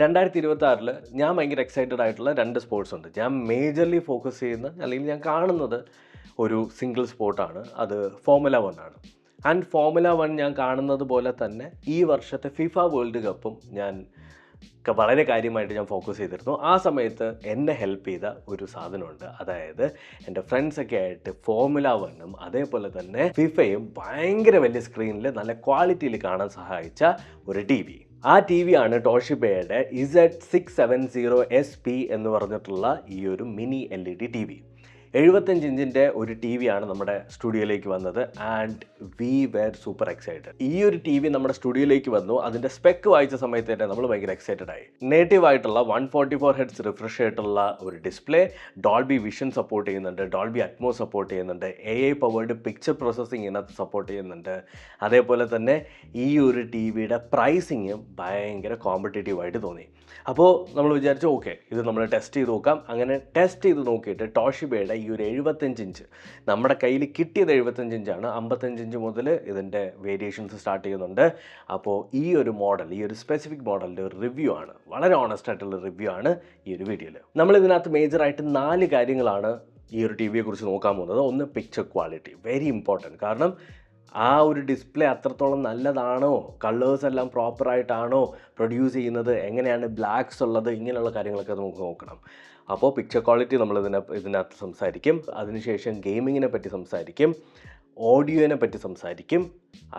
2026 ഞാൻ ഭയങ്കര എക്സൈറ്റഡ് ആയിട്ടുള്ള 2 സ്പോർട്സ് ഉണ്ട്. ഞാൻ മേജർലി ഫോക്കസ് ചെയ്യുന്ന അല്ലെങ്കിൽ ഞാൻ കാണുന്നത് ഒരു സിംഗിൾ സ്പോർട്ടാണ്. അത് ഫോർമുല 1 ആണ്. ആൻഡ് ഫോർമുല 1 ഞാൻ കാണുന്നത് പോലെ തന്നെ ഈ വർഷത്തെ ഫിഫ വേൾഡ് കപ്പും ഞാൻ വളരെ കാര്യമായിട്ട് ഞാൻ ഫോക്കസ് ചെയ്തിരുന്നു. ആ സമയത്ത് എന്നെ ഹെൽപ്പ് ചെയ്ത ഒരു സാധനമുണ്ട്. അതായത് എൻ്റെ ഫ്രണ്ട്സൊക്കെ ആയിട്ട് ഫോർമുല 1ഉം അതേപോലെ തന്നെ ഫിഫയും ഭയങ്കര വലിയ സ്ക്രീനിൽ നല്ല ക്വാളിറ്റിയിൽ കാണാൻ സഹായിച്ച ഒരു ടി വി. ആ ടി വി ആണ് ടോഷിബയുടെ Z670SP എന്ന് പറഞ്ഞിട്ടുള്ള ഈ ഒരു മിനി LED ടി വി. 75 ഇഞ്ചിൻ്റെ ഒരു ടി വി ആണ് നമ്മുടെ സ്റ്റുഡിയോയിലേക്ക് വന്നത്. And we were super excited. ഈ ഒരു ടി വി നമ്മുടെ സ്റ്റുഡിയോയിലേക്ക് വന്നു. അതിൻ്റെ സ്പെക്ക് വായിച്ച സമയത്ത് തന്നെ നമ്മൾ ഭയങ്കര എക്സൈറ്റഡ് ആയി. നേറ്റീവ് ആയിട്ടുള്ള 144 ഹെർട്സ് റിഫ്രഷ് ആയിട്ടുള്ള ഒരു ഡിസ്പ്ലേ, ഡോൾബി വിഷൻ സപ്പോർട്ട് ചെയ്യുന്നുണ്ട്, ഡോൾബി അറ്റ്മോസ് സപ്പോർട്ട് ചെയ്യുന്നുണ്ട്, AI പവേർഡ് പിക്ചർ പ്രോസസ്സിങ് ഇതിനകത്ത് സപ്പോർട്ട് ചെയ്യുന്നുണ്ട്. അതേപോലെ തന്നെ ഈ ഒരു ടി വിയുടെ പ്രൈസിങ്ങും ഭയങ്കര കോമ്പറ്റേറ്റീവ് ആയിട്ട് തോന്നി. അപ്പോൾ നമ്മൾ വിചാരിച്ചു ഓക്കെ, ഇത് നമ്മൾ ടെസ്റ്റ് ചെയ്ത് നോക്കാം. അങ്ങനെ ടെസ്റ്റ് ചെയ്ത് നോക്കിയിട്ട് ടോഷിബയുടെ ഈ ഒരു 75 ഇഞ്ച് നമ്മുടെ കയ്യിൽ കിട്ടിയത് 75 ഇഞ്ചാണ്. 55 ഇഞ്ച് മുതൽ ഇതിൻ്റെ വേരിയേഷൻസ് സ്റ്റാർട്ട് ചെയ്യുന്നുണ്ട്. അപ്പോൾ ഈ ഒരു മോഡൽ, ഈ ഒരു സ്പെസിഫിക് മോഡലിൻ്റെ ഒരു റിവ്യൂ ആണ്, വളരെ ഓണസ്റ്റ് ആയിട്ടുള്ള റിവ്യൂ ആണ് ഈ ഒരു വീഡിയോയിൽ. നമ്മളിതിനകത്ത് മേജറായിട്ട് 4 കാര്യങ്ങളാണ് ഈ ഒരു ടി വിയെക്കുറിച്ച് നോക്കാൻ പോകുന്നത്. ഒന്ന്, പിക്ചർ ക്വാളിറ്റി, വെരി ഇമ്പോർട്ടൻറ്റ്. കാരണം ആ ഒരു ഡിസ്പ്ലേ അത്രത്തോളം നല്ലതാണോ, കളേഴ്സ് എല്ലാം പ്രോപ്പറായിട്ടാണോ പ്രൊഡ്യൂസ് ചെയ്യുന്നത്, എങ്ങനെയാണ് ബ്ലാക്ക്സ് ഉള്ളത്, ഇങ്ങനെയുള്ള കാര്യങ്ങളൊക്കെ നമുക്ക് നോക്കണം. അപ്പോൾ പിക്ചർ ക്വാളിറ്റി നമ്മൾ ഇതിനകത്ത് സംസാരിക്കും. അതിനുശേഷം ഗെയിമിങ്ങിനെ പറ്റി സംസാരിക്കും, ഓഡിയോനെ പറ്റി സംസാരിക്കും,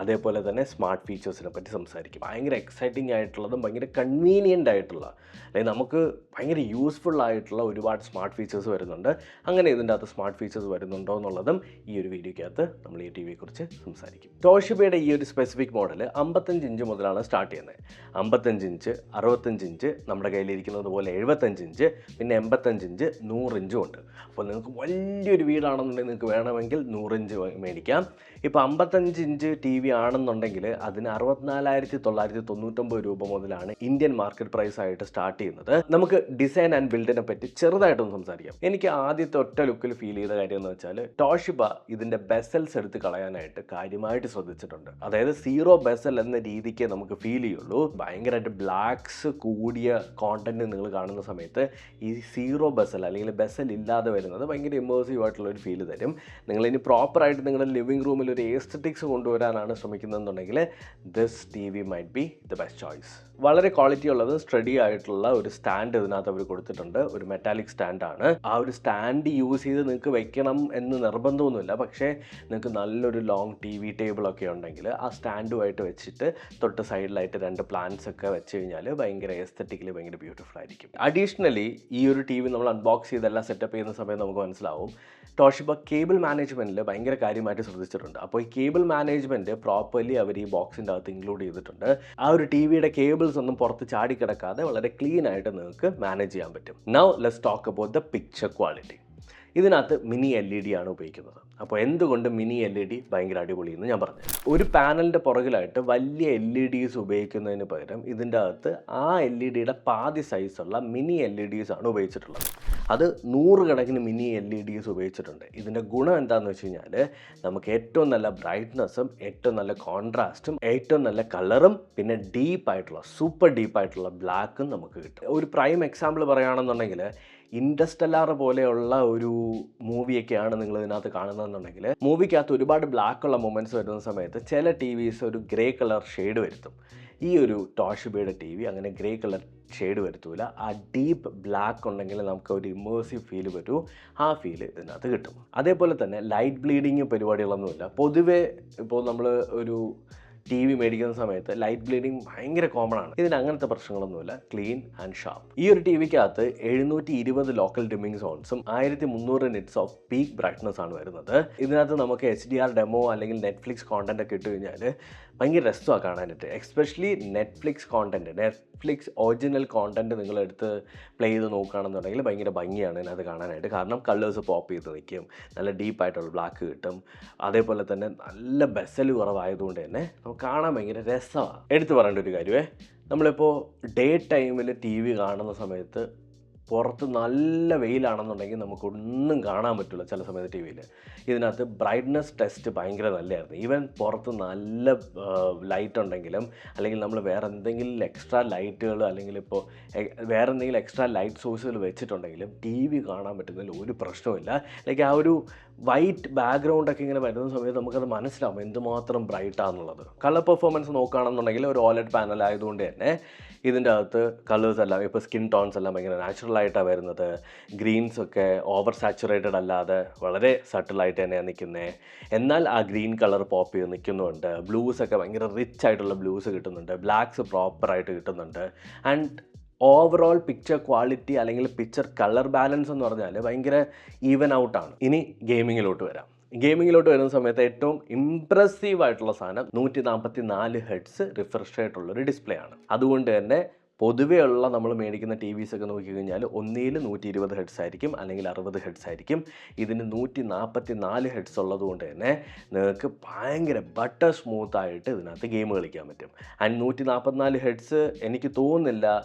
അതേപോലെ തന്നെ സ്മാർട്ട് ഫീച്ചേഴ്സിനെ പറ്റി സംസാരിക്കും. ഭയങ്കര എക്സൈറ്റിംഗ് ആയിട്ടുള്ളതും ഭയങ്കര കൺവീനിയൻ്റ് ആയിട്ടുള്ള, അല്ലെങ്കിൽ നമുക്ക് ഭയങ്കര യൂസ്ഫുൾ ആയിട്ടുള്ള ഒരുപാട് സ്മാർട്ട് ഫീച്ചേഴ്സ് വരുന്നുണ്ട്. അങ്ങനെ ഇതിൻ്റെ അകത്ത് സ്മാർട്ട് ഫീച്ചേഴ്സ് വരുന്നുണ്ടോ എന്നുള്ളതും ഈ ഒരു വീഡിയോയ്ക്കകത്ത് നമ്മൾ ഈ ടി വിയെക്കുറിച്ച് സംസാരിക്കും. ടോഷിബയുടെ ഈ ഒരു സ്പെസിഫിക് മോഡൽ 55 ഇഞ്ച് മുതലാണ് സ്റ്റാർട്ട് ചെയ്യുന്നത്. 55 ഇഞ്ച്, 65 ഇഞ്ച്, നമ്മുടെ കയ്യിലിരിക്കുന്നത് പോലെ 75 ഇഞ്ച്, പിന്നെ 85 ഇഞ്ച്, 100 ഇഞ്ചും ഉണ്ട്. അപ്പോൾ നിങ്ങൾക്ക് വലിയൊരു വീടാണെന്നുണ്ടെങ്കിൽ നിങ്ങൾക്ക് വേണമെങ്കിൽ 100 ഇഞ്ച് മേടിക്കാം. ഇപ്പോൾ 55 ഇഞ്ച് ടി വി ആണെന്നുണ്ടെങ്കിൽ അതിന് 64,999 രൂപ മുതലാണ് ഇന്ത്യൻ മാർക്കറ്റ് പ്രൈസ് ആയിട്ട് സ്റ്റാർട്ട് ചെയ്യുന്നത്. നമുക്ക് ഡിസൈൻ ആൻഡ് ബിൽഡിനെ പറ്റി ചെറുതായിട്ടൊന്ന് സംസാരിക്കാം. എനിക്ക് ആദ്യത്തെ ഒറ്റ ലുക്കിൽ ഫീൽ ചെയ്ത കാര്യം എന്ന് വെച്ചാൽ ടോഷിബ ഇതിൻ്റെ ബെസൽസ് എടുത്ത് കളയാനായിട്ട് കാര്യമായിട്ട് ശ്രദ്ധിച്ചിട്ടുണ്ട്. അതായത് സീറോ ബെസൽ എന്ന രീതിക്ക് നമുക്ക് ഫീൽ ചെയ്യുള്ളൂ. ഭയങ്കരമായിട്ട് ബ്ലാക്സ് കൂടിയ കോണ്ടന്റ് നിങ്ങൾ കാണുന്ന സമയത്ത് ഈ സീറോ ബെസൽ അല്ലെങ്കിൽ ബെസൽ ഇല്ലാതെ വരുന്നത് ഭയങ്കര ഇമേഴ്സീവ് ആയിട്ടുള്ള ഒരു ഫീൽ തരും. നിങ്ങളിനി പ്രോപ്പറായിട്ട് നിങ്ങളുടെ ലിവിംഗ് റൂമിൽ ഒരു എസ്തറ്റിക്സ് കൊണ്ടുവരാനാണ് ശ്രമിക്കുന്നതെന്നുണ്ടെങ്കിൽ this T V might be the best choice. വളരെ ക്വാളിറ്റി ഉള്ളത് സ്റ്റഡി ആയിട്ടുള്ള ഒരു സ്റ്റാൻഡ് ഇതിനകത്ത് അവർ കൊടുത്തിട്ടുണ്ട്. ഒരു മെറ്റാലിക് സ്റ്റാൻഡാണ്. ആ ഒരു സ്റ്റാൻഡ് യൂസ് ചെയ്ത് നിങ്ങൾക്ക് വെക്കണം എന്ന് നിർബന്ധമൊന്നുമില്ല. പക്ഷേ നിങ്ങൾക്ക് നല്ലൊരു ലോങ് ടി വി ടേബിളൊക്കെ ഉണ്ടെങ്കിൽ ആ സ്റ്റാൻഡുമായിട്ട് വെച്ചിട്ട് തൊട്ട് സൈഡിലായിട്ട് 2 പ്ലാന്റ്സ് ഒക്കെ വെച്ച് കഴിഞ്ഞാൽ ഭയങ്കര എസ്തറ്റിക്കലി ഭയങ്കര ബ്യൂട്ടിഫുൾ ആയിരിക്കും. അഡീഷണലി ഈ ഒരു ടി വി നമ്മൾ അൺബോക്സ് ചെയ്തെല്ലാം സെറ്റപ്പ് ചെയ്യുന്ന സമയത്ത് നമുക്ക് മനസ്സിലാവും ടോഷിബ കേബിൾ മാനേജ്മെൻറ്റിൽ ഭയങ്കര കാര്യമായിട്ട് ശ്രദ്ധിച്ചിട്ടുണ്ട്. അപ്പോൾ ഈ കേബിൾ മാനേജ്മെൻറ്റ് പ്രോപ്പർലി അവർ ഈ ബോക്സിൻ്റെ അകത്ത് ഇൻക്ലൂഡ് ചെയ്തിട്ടുണ്ട്. ആ ഒരു ടി വിയുടെ കേബിൾസ് ഒന്നും പുറത്ത് ചാടിക്കിടക്കാതെ വളരെ ക്ലീൻ ആയിട്ട് നിങ്ങൾക്ക് മാനേജ് ചെയ്യാൻ പറ്റും. Now let's talk about the picture quality. ഇതിനകത്ത് മിനി LED ആണ് ഉപയോഗിക്കുന്നത്. അപ്പോൾ എന്തുകൊണ്ട് മിനി LED ഭയങ്കര അടിപൊളിയെന്ന് ഞാൻ പറഞ്ഞു. ഒരു പാനലിൻ്റെ പുറകിലായിട്ട് വലിയ LEDs ഉപയോഗിക്കുന്നതിന് പകരം ഇതിൻ്റെ അകത്ത് ആ LEDയുടെ പാതി സൈസുള്ള മിനി LEDs ആണ് ഉപയോഗിച്ചിട്ടുള്ളത്. അത് 100 കണക്കിന് മിനി LEDs ഉപയോഗിച്ചിട്ടുണ്ട്. ഇതിൻ്റെ ഗുണം എന്താണെന്ന് വെച്ച് കഴിഞ്ഞാൽ നമുക്ക് ഏറ്റവും നല്ല ബ്രൈറ്റ്നസ്സും ഏറ്റവും നല്ല കോൺട്രാസ്റ്റും ഏറ്റവും നല്ല കളറും പിന്നെ ഡീപ്പായിട്ടുള്ള സൂപ്പർ ഡീപ്പായിട്ടുള്ള ബ്ലാക്കും നമുക്ക് കിട്ടും. ഒരു പ്രൈം എക്സാമ്പിൾ പറയുകയാണെന്നുണ്ടെങ്കിൽ ഇൻറ്റർസ്റ്റെല്ലാർ പോലെയുള്ള ഒരു മൂവിയൊക്കെയാണ് നിങ്ങൾ ഇതിനകത്ത് കാണുന്നതെന്നുണ്ടെങ്കിൽ മൂവിക്കകത്ത് ഒരുപാട് ബ്ലാക്കുള്ള മൊമെൻറ്റ്സ് വരുന്ന സമയത്ത് ചില ടി വിസ് ഒരു ഗ്രേ കളർ ഷെയ്ഡ് വരുത്തും. ഈ ഒരു ടോഷിബയുടെ ടി വി അങ്ങനെ ഗ്രേ കളർ ഷെയ്ഡ് വരുത്തൂല. ആ ഡീപ്പ് ബ്ലാക്ക് ഉണ്ടെങ്കിൽ നമുക്ക് ഒരു ഇമേഴ്സീവ് ഫീൽ വരും. ആ ഫീൽ ഇതിനകത്ത് കിട്ടും. അതേപോലെ തന്നെ ലൈറ്റ് ബ്ലീഡിങ് പരിപാടികളൊന്നുമില്ല. പൊതുവേ ഇപ്പോൾ നമ്മൾ ഒരു ടി വി മേടിക്കുന്ന സമയത്ത് ലൈറ്റ് ബ്ലീഡിങ് ഭയങ്കര കോമൺ ആണ്. ഇതിന് അങ്ങനത്തെ പ്രശ്നങ്ങളൊന്നുമില്ല. Clean and sharp. ഈ ഒരു ടി വിക്കകത്ത് 720 ലോക്കൽ ഡിമ്മിങ് സോൺസും 1300 നിറ്റ്സ് ഓഫ് പീക്ക് ബ്രൈറ്റ്നസ് ആണ് വരുന്നത്. ഇതിനകത്ത് നമുക്ക് HDR ഡെമോ അല്ലെങ്കിൽ നെറ്റ്ഫ്ലിക്സ് കോണ്ടന്റ് ഒക്കെ ഇട്ട് കഴിഞ്ഞാൽ ഭയങ്കര രസമാണ് കാണാനായിട്ട്. Especially Netflix content, Netflix original content നിങ്ങളെടുത്ത് പ്ലേ ചെയ്ത് നോക്കുകയാണെന്നുണ്ടെങ്കിൽ ഭയങ്കര ഭംഗിയാണ് ഇതിനകത്ത് കാണാനായിട്ട്. കാരണം കളേഴ്സ് പോപ്പ് ചെയ്ത് നിൽക്കും, നല്ല ഡീപ്പായിട്ടുള്ള ബ്ലാക്ക് കിട്ടും. അതേപോലെ തന്നെ നല്ല ബെസൽ കുറവായതുകൊണ്ട് തന്നെ നമുക്ക് കാണാൻ ഭയങ്കര രസമാണ്. എടുത്തു പറയേണ്ട ഒരു കാര്യമേ, നമ്മളിപ്പോൾ ഡേ ടൈമിൽ ടി വി കാണുന്ന സമയത്ത് പുറത്ത് നല്ല വെയിലാണെന്നുണ്ടെങ്കിൽ നമുക്കൊന്നും കാണാൻ പറ്റില്ല ചില സമയത്ത് ടി വിയിൽ. ഇതിനകത്ത് ബ്രൈറ്റ്നസ് ടെസ്റ്റ് ഭയങ്കര നല്ലതായിരുന്നു. ഈവൻ പുറത്ത് നല്ല ലൈറ്റ് ഉണ്ടെങ്കിലും അല്ലെങ്കിൽ നമ്മൾ വേറെ എന്തെങ്കിലും എക്സ്ട്രാ ലൈറ്റുകൾ അല്ലെങ്കിൽ ഇപ്പോൾ വേറെ എന്തെങ്കിലും എക്സ്ട്രാ ലൈറ്റ് സോഴ്സുകൾ വെച്ചിട്ടുണ്ടെങ്കിലും ടി വി കാണാൻ പറ്റുന്നതിൽ ഒരു പ്രശ്നമില്ല. ലൈക്ക് ആ ഒരു വൈറ്റ് ബാക്ക്ഗ്രൗണ്ടൊക്കെ ഇങ്ങനെ വരുന്ന സമയത്ത് നമുക്കത് മനസ്സിലാവും എന്തുമാത്രം ബ്രൈറ്റാണെന്നുള്ളത്. കളർ പെർഫോമൻസ് നോക്കുകയാണെന്നുണ്ടെങ്കിൽ ഒരു OLED പാനൽ ആയതുകൊണ്ട് തന്നെ ഇതിൻ്റെ അകത്ത് കളേഴ്സ് എല്ലാം ഇപ്പോൾ സ്കിൻ ടോൺസ് എല്ലാം ഭയങ്കര നാച്ചുറലായിട്ടാണ് വരുന്നത്. ഗ്രീൻസ് ഒക്കെ ഓവർ സാച്ചുറേറ്റഡ് അല്ലാതെ വളരെ സട്ടിലായിട്ട് തന്നെയാണ് നിൽക്കുന്നത്. എന്നാൽ ആ ഗ്രീൻ കളർ പോപ്പ് ചെയ്ത് നിൽക്കുന്നുണ്ട്. ബ്ലൂസ് ഒക്കെ ഭയങ്കര റിച്ച് ആയിട്ടുള്ള ബ്ലൂസ് കിട്ടുന്നുണ്ട്. ബ്ലാക്ക്സ് പ്രോപ്പറായിട്ട് കിട്ടുന്നുണ്ട്. ആൻഡ് ഓവറോൾ പിക്ചർ ക്വാളിറ്റി അല്ലെങ്കിൽ പിക്ചർ കളർ ബാലൻസ് എന്ന് പറഞ്ഞാൽ ഭയങ്കര ഈവൻ ഔട്ടാണ്. ഇനി ഗെയിമിങ്ങിലോട്ട് വരാം. ഗെയിമിങ്ങിലോട്ട് വരുന്ന സമയത്ത് ഏറ്റവും ഇംപ്രസീവ് ആയിട്ടുള്ള സാധനം 144 ഹെർട്സ് റിഫ്രഷ് ആയിട്ടുള്ളൊരു ഡിസ്പ്ലേ ആണ്. അതുകൊണ്ട് തന്നെ പൊതുവെയുള്ള നമ്മൾ മേടിക്കുന്ന ടി വിസ് ഒക്കെ നോക്കിക്കഴിഞ്ഞാൽ ഒന്നിൽ 120 ഹെർട്സ് ആയിരിക്കും അല്ലെങ്കിൽ 60 ഹെർട്സ് ആയിരിക്കും. ഇതിന് 144 ഹെർട്സ് ഉള്ളതുകൊണ്ട് തന്നെ നിങ്ങൾക്ക് ഭയങ്കര ബട്ടർ സ്മൂത്തായിട്ട് ഇതിനകത്ത് ഗെയിം കളിക്കാൻ പറ്റും. ആൻഡ് 144 ഹെർട്സ് എനിക്ക് തോന്നുന്നില്ല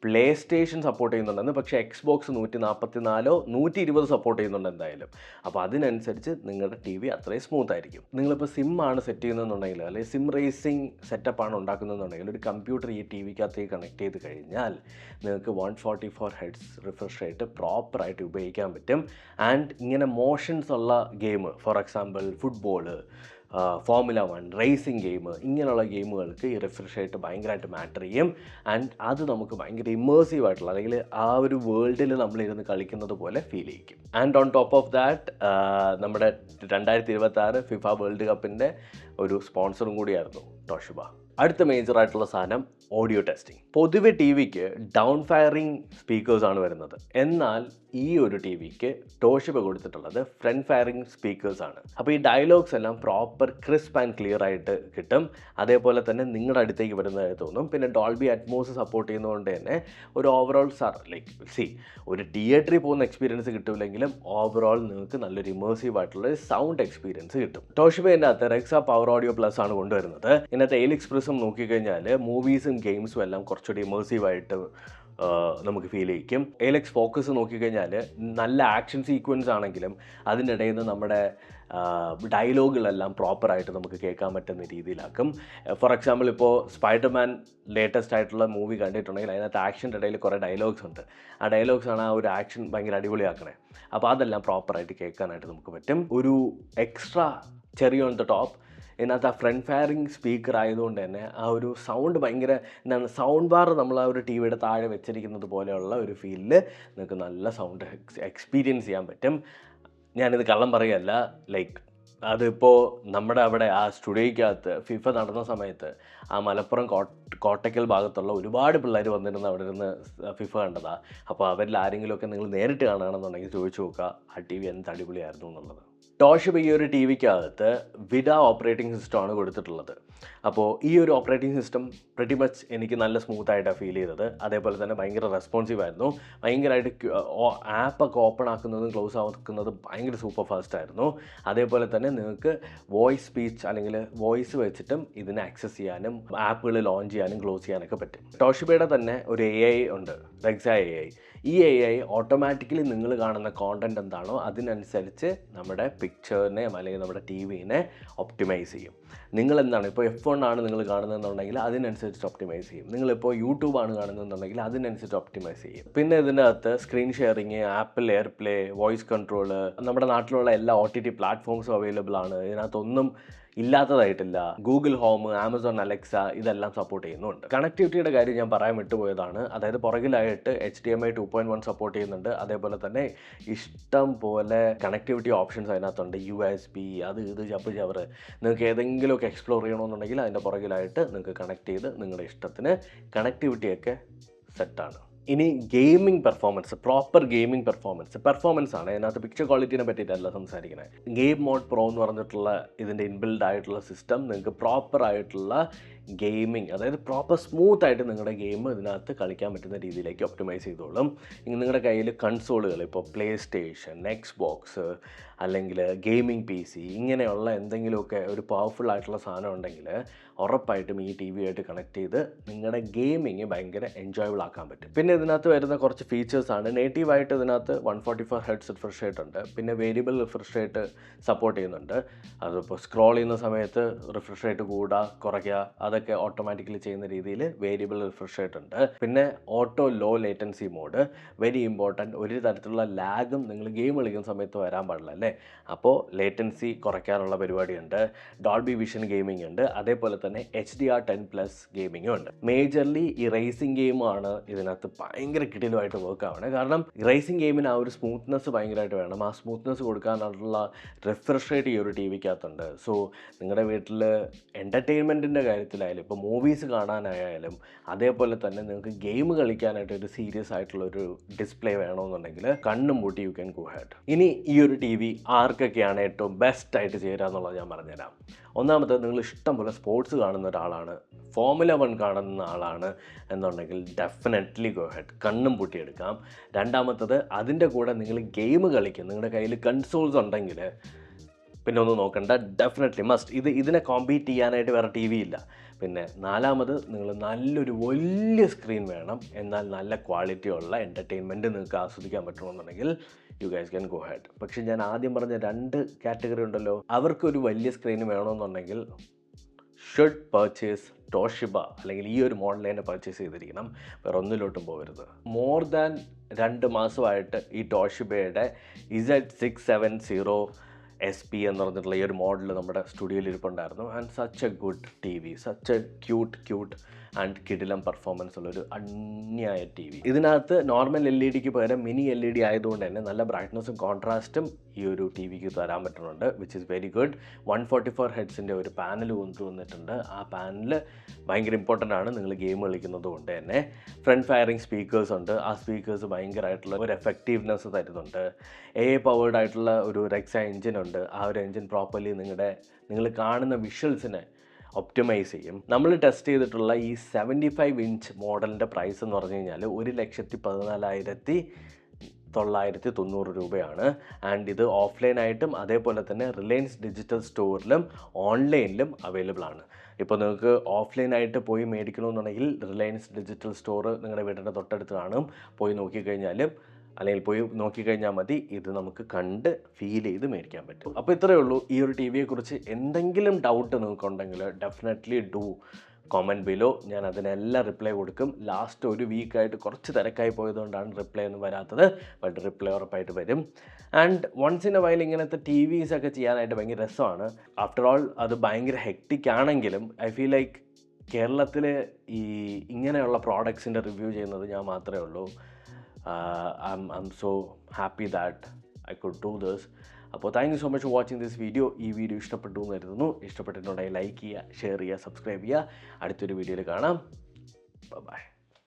പ്ലേ സ്റ്റേഷൻ സപ്പോർട്ട് ചെയ്യുന്നുണ്ടെന്ന്, പക്ഷേ എക്സ്ബോക്സ് 144 120 സപ്പോർട്ട് ചെയ്യുന്നുണ്ട് എന്തായാലും. അപ്പോൾ അതിനനുസരിച്ച് നിങ്ങളുടെ ടി വി അത്രയും സ്മൂത്ത് ആയിരിക്കും. നിങ്ങളിപ്പോൾ സിം ആണ് സെറ്റ് ചെയ്യുന്നതെന്നുണ്ടെങ്കിൽ അല്ലെങ്കിൽ സിം റേസിംഗ് സെറ്റപ്പാണ് ഉണ്ടാക്കുന്നതെന്നുണ്ടെങ്കിൽ ഒരു കമ്പ്യൂട്ടർ ഈ ടി വിക്കകത്തേക്ക് കണക്ട് ചെയ്ത് കഴിഞ്ഞാൽ നിങ്ങൾക്ക് 144 ഹെർട്സ് റിഫ്രഷ് റേറ്റ് പ്രോപ്പറായിട്ട് ഉപയോഗിക്കാൻ പറ്റും. ആൻഡ് ഇങ്ങനെ മോഷൻസ് ഉള്ള game, for example football, formula 1, racing game, ഇങ്ങനെയുള്ള ഗെയിമുകൾക്ക് ഈ റിഫ്രഷ് റേറ്റ് ഭയങ്കരമായിട്ട് മാറ്റർ ചെയ്യും. ആൻഡ് അത് നമുക്ക് ഭയങ്കര ഇമേഴ്സീവ് ആയിട്ടുള്ള അല്ലെങ്കിൽ ആ ഒരു വേൾഡിൽ നമ്മളിരുന്ന് കളിക്കുന്നത് പോലെ ഫീൽ ചെയ്യിക്കും. And on top of that നമ്മുടെ 2026 ഫിഫ വേൾഡ് കപ്പിൻ്റെ ഒരു സ്പോൺസറും കൂടിയായിരുന്നു ടോഷിബ. അടുത്ത മേജറായിട്ടുള്ള സാധനം ഓഡിയോ ടെസ്റ്റിംഗ്. പൊതുവെ ടി വിക്ക് ഡൗൺ ഫയറിംഗ് സ്പീക്കേഴ്സാണ് വരുന്നത്. എന്നാൽ ഈ ഒരു ടി വിക്ക് ടോഷിബ കൊടുത്തിട്ടുള്ളത് ഫ്രണ്ട് ഫയറിംഗ് സ്പീക്കേഴ്സാണ്. അപ്പോൾ ഈ ഡയലോഗ്സ് എല്ലാം പ്രോപ്പർ ക്രിസ്പ് ആൻഡ് ക്ലിയർ ആയിട്ട് കിട്ടും. അതേപോലെ തന്നെ നിങ്ങളുടെ അടുത്തേക്ക് വരുന്നതായി തോന്നും. പിന്നെ ഡോൾബി അറ്റ്മോസ് സപ്പോർട്ട് ചെയ്യുന്നതുകൊണ്ട് തന്നെ ഒരു ഓവറോൾ ഒരു തിയേറ്ററിൽ പോകുന്ന എക്സ്പീരിയൻസ് കിട്ടില്ലെങ്കിലും ഓവറോൾ നിങ്ങൾക്ക് നല്ലൊരു ഇമേഴ്സീവ് ആയിട്ടുള്ള സൗണ്ട് എക്സ്പീരിയൻസ് കിട്ടും. ടോഷിബേൻ്റെ അകത്ത് റെക്സ പവർ ഓഡിയോ പ്ലസ് ആണ് കൊണ്ടുവരുന്നത്. ഇതിനകത്ത് എലിക്സ് പ്രിസം നോക്കിക്കഴിഞ്ഞാൽ മൂവീസും ഗെയിംസും എല്ലാം കുറച്ചുകൂടി ഇമേഴ്സീവായിട്ട് നമുക്ക് ഫീൽ ചെയ്യിക്കും. എലക്സ് ഫോക്കസ് നോക്കിക്കഴിഞ്ഞാൽ നല്ല ആക്ഷൻ സീക്വൻസ് ആണെങ്കിലും അതിനിടയിൽ നിന്ന് നമ്മുടെ ഡയലോഗുകളെല്ലാം പ്രോപ്പറായിട്ട് നമുക്ക് കേൾക്കാൻ പറ്റുന്ന രീതിയിലാക്കും. ഫോർ എക്സാമ്പിൾ ഇപ്പോൾ സ്പൈഡർമാൻ ലേറ്റസ്റ്റ് ആയിട്ടുള്ള മൂവി കണ്ടിട്ടുണ്ടെങ്കിൽ അതിനകത്ത് ആക്ഷൻ്റെ ഇടയിൽ കുറേ ഡയലോഗ്സ് ഉണ്ട്. ആ ഡയലോഗ്സാണ് ആ ഒരു ആക്ഷൻ ഭയങ്കര അടിപൊളിയാക്കണേ. അപ്പോൾ അതെല്ലാം പ്രോപ്പറായിട്ട് കേൾക്കാനായിട്ട് നമുക്ക് പറ്റും. ഒരു extra cherry on the top ഇതിനകത്ത് ആ ഫ്രണ്ട് ഫയറിംഗ് സ്പീക്കർ ആയതുകൊണ്ട് തന്നെ ആ ഒരു സൗണ്ട് ഭയങ്കര എന്താണ് സൗണ്ട് ബാർ നമ്മൾ ആ ഒരു ടി വിയുടെ താഴെ വെച്ചിരിക്കുന്നത് പോലെയുള്ള ഒരു ഫീലിൽ നിങ്ങൾക്ക് നല്ല സൗണ്ട് എക്സ്പീരിയൻസ് ചെയ്യാൻ പറ്റും. ഞാനിത് കള്ളം പറയുകയല്ല. ലൈക്ക് അതിപ്പോൾ നമ്മുടെ അവിടെ ആ സ്റ്റുഡിയോയ്ക്കകത്ത് ഫിഫ നടന്ന സമയത്ത് ആ മലപ്പുറം കോട്ടയ്ക്കൽ ഭാഗത്തുള്ള ഒരുപാട് പിള്ളേർ വന്നിരുന്ന് അവിടെ ഇരുന്ന് ഫിഫ കണ്ടതാണ്. അപ്പോൾ അവരിൽ ആരെങ്കിലുമൊക്കെ നിങ്ങൾ നേരിട്ട് കാണുകയാണെന്നുണ്ടെങ്കിൽ ചോദിച്ചു നോക്കുക ആ ടി വി എന്ത് അടിപൊളിയായിരുന്നു എന്നുള്ളത്. ടോഷിബ ഈ ഒരു ടി വിക്കകത്ത് വിഡ ഓപ്പറേറ്റിംഗ് സിസ്റ്റമാണ് കൊടുത്തിട്ടുള്ളത്. അപ്പോൾ ഈ ഒരു ഓപ്പറേറ്റിംഗ് സിസ്റ്റം പ്രിറ്റി മച്ച് എനിക്ക് നല്ല സ്മൂത്തായിട്ടാണ് ഫീൽ ചെയ്തത്. അതേപോലെ തന്നെ ഭയങ്കര റെസ്പോൺസീവ് ആയിരുന്നു. ഭയങ്കരമായിട്ട് ആപ്പൊക്കെ ഓപ്പൺ ആക്കുന്നതും ക്ലോസ് ആക്കുന്നതും ഭയങ്കര സൂപ്പർ ഫാസ്റ്റ് ആയിരുന്നു. അതേപോലെ തന്നെ നിങ്ങൾക്ക് വോയിസ് സ്പീച്ച് അല്ലെങ്കിൽ വോയിസ് വെച്ചിട്ടും ഇതിനെ ആക്സസ് ചെയ്യാനും ആപ്പുകൾ ലോഞ്ച് ചെയ്യാനും ക്ലോസ് ചെയ്യാനൊക്കെ പറ്റും. ടോഷിബയുടെ തന്നെ ഒരു AI ഉണ്ട്, റെക്സ AI. ഈ AI ഓട്ടോമാറ്റിക്കലി നിങ്ങൾ കാണുന്ന കോണ്ടൻറ്റ് എന്താണോ അതിനനുസരിച്ച് നമ്മുടെ പിക്ചറിനെ അല്ലെങ്കിൽ നമ്മുടെ ടി വിനെ ഒപ്റ്റിമൈസ് ചെയ്യും. നിങ്ങളെന്താണ് ഇപ്പോൾ F1 ആണ് നിങ്ങൾ കാണുന്നതെന്നുണ്ടെങ്കിൽ അതിനനുസരിച്ച് ഒപ്റ്റിമൈസ് ചെയ്യും. നിങ്ങളിപ്പോൾ യൂട്യൂബാണ് കാണുന്നതെന്നുണ്ടെങ്കിൽ അതിനനുസരിച്ച് ഒപ്റ്റിമൈസ് ചെയ്യും. പിന്നെ ഇതിൻ്റെ അകത്ത് screen sharing, apple AirPlay, voice control, നമ്മുടെ നാട്ടിലുള്ള എല്ലാ OTT പ്ലാറ്റ്ഫോംസും അവൈലബിൾ ആണ്. ഇതിനകത്തൊന്നും ഇല്ലാത്തതായിട്ടില്ല. ഗൂഗിൾ ഹോം, ആമസോൺ അലക്സ ഇതെല്ലാം സപ്പോർട്ട് ചെയ്യുന്നുണ്ട്. കണക്ടിവിറ്റിയുടെ കാര്യം ഞാൻ പറയാൻ വിട്ടുപോയതാണ്. അതായത് പുറകിലായിട്ട് HDMI 2.1 സപ്പോർട്ട് ചെയ്യുന്നുണ്ട്. അതേപോലെ തന്നെ ഇഷ്ടം പോലെ കണക്ടിവിറ്റി ഓപ്ഷൻസ് അതിനകത്തുണ്ട്. USB അത് ഇത് ചവറ് നിങ്ങൾക്ക് ഏതെങ്കിലുമൊക്കെ എക്സ്പ്ലോർ ചെയ്യണമെന്നുണ്ടെങ്കിൽ അതിൻ്റെ പുറകിലായിട്ട് നിങ്ങൾക്ക് കണക്ട് ചെയ്ത് നിങ്ങളുടെ ഇഷ്ടത്തിന് കണക്ടിവിറ്റിയൊക്കെ സെറ്റാണ്. ഇനി gaming performance, proper gaming performance ആണ്. അതിനകത്ത് പിക്ചർ ക്വാളിറ്റിനെ പറ്റിയിട്ടല്ല സംസാരിക്കുന്നത്. ഗെയിം മോഡ് പ്രോ എന്ന് പറഞ്ഞിട്ടുള്ള ഇതിൻ്റെ ഇൻബിൽഡ് ആയിട്ടുള്ള സിസ്റ്റം നിങ്ങൾക്ക് പ്രോപ്പറായിട്ടുള്ള ഗെയിമിംഗ്, അതായത് പ്രോപ്പർ സ്മൂത്തായിട്ട് നിങ്ങളുടെ ഗെയിം ഇതിനകത്ത് കളിക്കാൻ പറ്റുന്ന രീതിയിലേക്ക് ഒപ്റ്റിമൈസ് ചെയ്തോളും. നിങ്ങളുടെ കയ്യിൽ കൺസോളുകൾ, ഇപ്പോൾ പ്ലേ സ്റ്റേഷൻ, എക്സ് ബോക്സ്, അല്ലെങ്കിൽ ഗെയിമിംഗ് PC, ഇങ്ങനെയുള്ള എന്തെങ്കിലുമൊക്കെ ഒരു പവർഫുൾ ആയിട്ടുള്ള സാധനം ഉണ്ടെങ്കിൽ ഉറപ്പായിട്ടും ഈ ടി വി ആയിട്ട് കണക്ട് ചെയ്ത് നിങ്ങളുടെ ഗെയിമിങ് ഭയങ്കര എൻജോയബിൾ ആക്കാൻ പറ്റും. പിന്നെ ഇതിനകത്ത് വരുന്ന കുറച്ച് ഫീച്ചേഴ്സാണ്. നേറ്റീവായിട്ട് ഇതിനകത്ത് 144 ഹെർട്സ് റിഫ്രഷ് റേറ്റ് ഉണ്ട്. പിന്നെ വേരിയബിൾ റിഫ്രഷ് റേറ്റ് സപ്പോർട്ട് ചെയ്യുന്നുണ്ട്. അതിപ്പോൾ സ്ക്രോൾ ചെയ്യുന്ന സമയത്ത് റിഫ്രഷ് റേറ്റ് കൂടുക കുറയ്ക്കുക അതൊക്കെ ഓട്ടോമാറ്റിക്കലി ചെയ്യുന്ന രീതിയിൽ വേരിയബിൾ റിഫ്രഷ് റേറ്റ് ഉണ്ട്. പിന്നെ auto low latency mode, very important. ഒരു തരത്തിലുള്ള ലാഗും നിങ്ങൾ ഗെയിം കളിക്കുന്ന സമയത്ത് വരാൻ പാടില്ല അല്ലേ, അപ്പോൾ ലേറ്റൻസി കുറയ്ക്കാനുള്ള പരിപാടിയുണ്ട്. ഡോൾബി വിഷൻ ഗെയിമിംഗ് ഉണ്ട്. അതേപോലെ തന്നെ HDR10+ ഗെയിമിങ്ങും ഉണ്ട്. മേജർലി ഈ റേസിംഗ് ഗെയിമാണ് ഇതിനകത്ത് ഭയങ്കര കിടിലുമായിട്ട് വർക്ക് ആവണേ. കാരണം റേസിംഗ് ഗെയിമിന് ആ ഒരു സ്മൂത്ത്നെസ് ഭയങ്കരമായിട്ട് വേണം. ആ സ്മൂത്ത്നെസ് കൊടുക്കാനുള്ള റിഫ്രഷ് റേറ്റ് ഈ ഒരു ടി വിക്കകത്തുണ്ട്. സോ നിങ്ങളുടെ വീട്ടിൽ എൻ്റർടൈൻമെൻറ്റിൻ്റെ കാര്യത്തിലായാലും, ഇപ്പോൾ മൂവീസ് കാണാനായാലും, അതേപോലെ തന്നെ നിങ്ങൾക്ക് ഗെയിം കളിക്കാനായിട്ട് ഒരു സീരിയസ് ആയിട്ടുള്ളൊരു ഡിസ്പ്ലേ വേണമെന്നുണ്ടെങ്കിൽ കണ്ണും പൂട്ടി യു ക്യാൻ ഗോ ഹെഡ്. ഇനി ഈ ഒരു ടി വി ആർക്കൊക്കെയാണ് ഏറ്റവും ബെസ്റ്റായിട്ട് ചേരുക എന്നുള്ളത് ഞാൻ പറഞ്ഞുതരാം. ഒന്നാമത്, നിങ്ങൾ ഇഷ്ടംപോലെ സ്പോർട്സ് കാണുന്ന ഒരാളാണ്, ഫോർമുല 1 കാണുന്ന ആളാണ് എന്നുണ്ടെങ്കിൽ ഡെഫിനറ്റ്ലി ഗോ ഹെഡ്, കണ്ണും പൂട്ടിയെടുക്കാം. രണ്ടാമത്തത്, അതിൻ്റെ കൂടെ നിങ്ങൾ ഗെയിം കളിക്കും, നിങ്ങളുടെ കയ്യിൽ കൺസോൾസ് ഉണ്ടെങ്കിൽ പിന്നെ ഒന്നും നോക്കണ്ട, ഡെഫിനറ്റ്ലി മസ്റ്റ്. ഇതിനെ കോമ്പീറ്റ് ചെയ്യാനായിട്ട് വേറെ ടി വി ഇല്ല. പിന്നെ നാലാമത്, നിങ്ങൾ നല്ലൊരു വലിയ സ്ക്രീൻ വേണം, എന്നാൽ നല്ല ക്വാളിറ്റി ഉള്ള എൻ്റർടൈൻമെൻറ്റ് നിങ്ങൾക്ക് ആസ്വദിക്കാൻ പറ്റണമെന്നുണ്ടെങ്കിൽ you guys can go ahead. പക്ഷേ ഞാൻ ആദ്യം പറഞ്ഞ 2 കാറ്റഗറി ഉണ്ടല്ലോ, അവർക്കൊരു വലിയ സ്ക്രീൻ വേണമെന്നുണ്ടെങ്കിൽ ഷുഡ് പർച്ചേസ് ടോഷിബ, അല്ലെങ്കിൽ ഈ ഒരു മോഡൽ തന്നെ പർച്ചേസ് ചെയ്തിരിക്കണം, വേറെ ഒന്നിലോട്ടും പോകരുത്. മോർ ദാൻ 2 മാസമായിട്ട് ഈ ടോഷിബയുടെ Z670 SP എന്ന് പറഞ്ഞിട്ടുള്ള ഈ ഒരു മോഡൽ നമ്മുടെ സ്റ്റുഡിയോയിൽ ഇരിപ്പുണ്ടായിരുന്നു. And such a good TV, such a cute and കിടിലം പെർഫോമൻസ് ഉള്ളൊരു അന്യായ ടി വി. ഇതിനകത്ത് നോർമൽ LED പകരം മിനി LED ആയതുകൊണ്ട് തന്നെ നല്ല ബ്രൈറ്റ്നസ്സും കോൺട്രാസ്റ്റും ഈ ഒരു ടി വിക്ക് തരാൻ പറ്റുന്നുണ്ട്, വിച്ച് ഈസ് വെരി ഗുഡ്. 144 ഹെഡ്സിൻ്റെ ഒരു പാനൽ കൊണ്ടുവന്നിട്ടുണ്ട്. ആ പാനൽ ഭയങ്കര ഇമ്പോർട്ടൻ്റ് ആണ് നിങ്ങൾ ഗെയിം കളിക്കുന്നത് കൊണ്ട് തന്നെ. ഫ്രണ്ട് ഫയറിംഗ് സ്പീക്കേഴ്സ് ഉണ്ട്. ആ സ്പീക്കേഴ്സ് ഭയങ്കരമായിട്ടുള്ള ഒരു എഫക്റ്റീവ്നെസ് തരുന്നുണ്ട്. AI പവേർഡ് ആയിട്ടുള്ള ഒരു റെക്സ എഞ്ചിൻ ഉണ്ട്. ആ ഒരു എഞ്ചിൻ പ്രോപ്പർലി നിങ്ങൾ കാണുന്ന വിഷ്വൽസിനെ ഒപ്റ്റിമൈസ് ചെയ്യും. നമ്മൾ ടെസ്റ്റ് ചെയ്തിട്ടുള്ള ഈ 75 ഇഞ്ച് മോഡലിൻ്റെ പ്രൈസ് എന്ന് പറഞ്ഞു കഴിഞ്ഞാൽ 1,14,990 രൂപയാണ്. ആൻഡ് ഇത് ഓഫ്ലൈനായിട്ടും അതേപോലെ തന്നെ റിലയൻസ് ഡിജിറ്റൽ സ്റ്റോറിലും ഓൺലൈനിലും അവൈലബിൾ ആണ്. ഇപ്പോൾ നിങ്ങൾക്ക് ഓഫ്ലൈനായിട്ട് പോയി മേടിക്കണമെന്നുണ്ടെങ്കിൽ റിലയൻസ് ഡിജിറ്റൽ സ്റ്റോർ നിങ്ങളുടെ വീടിൻ്റെ തൊട്ടടുത്ത് കാണും. പോയി നോക്കിക്കഴിഞ്ഞാൽ മതി. ഇത് നമുക്ക് കണ്ട് ഫീൽ ചെയ്ത് മേടിക്കാൻ പറ്റും. അപ്പോൾ ഇത്രയേ ഉള്ളൂ. ഈ ഒരു ടി വിയെക്കുറിച്ച് എന്തെങ്കിലും ഡൗട്ട് നിങ്ങൾക്കുണ്ടെങ്കിൽ ഡെഫിനറ്റ്ലി ഡു കോമൻറ്റ് ബിലോ. ഞാൻ അതിനെല്ലാം റിപ്ലൈ കൊടുക്കും. ലാസ്റ്റ് ഒരു വീക്കായിട്ട് കുറച്ച് തിരക്കായി പോയതുകൊണ്ടാണ് റിപ്ലൈ ഒന്നും വരാത്തത്. ബട്ട് റിപ്ലൈ ഉറപ്പായിട്ട് വരും. And once in a while ഇങ്ങനത്തെ ടി വിസൊക്കെ ചെയ്യാനായിട്ട് ഭയങ്കര രസമാണ്. ആഫ്റ്റർ ഓൾ അത് ഭയങ്കര ഹെക്റ്റിക് ആണെങ്കിലും ഐ ഫീൽ ലൈക്ക് കേരളത്തിൽ ഈ ഇങ്ങനെയുള്ള പ്രോഡക്ട്സിൻ്റെ റിവ്യൂ ചെയ്യുന്നത് ഞാൻ മാത്രമേ ഉള്ളൂ. I'm so happy that I could do this. അപ്പോൾ thank you so much for watching this video. ഈ വീഡിയോ ഇഷ്ടപ്പെട്ടു എന്ന് കരുതുന്നു. ഇഷ്ടപ്പെട്ടിട്ടുണ്ടെങ്കിൽ ലൈക്ക് ചെയ്യുക, ഷെയർ ചെയ്യുക, സബ്സ്ക്രൈബ് ചെയ്യുക. അടുത്തൊരു വീഡിയോയിൽ കാണാം. ബൈ.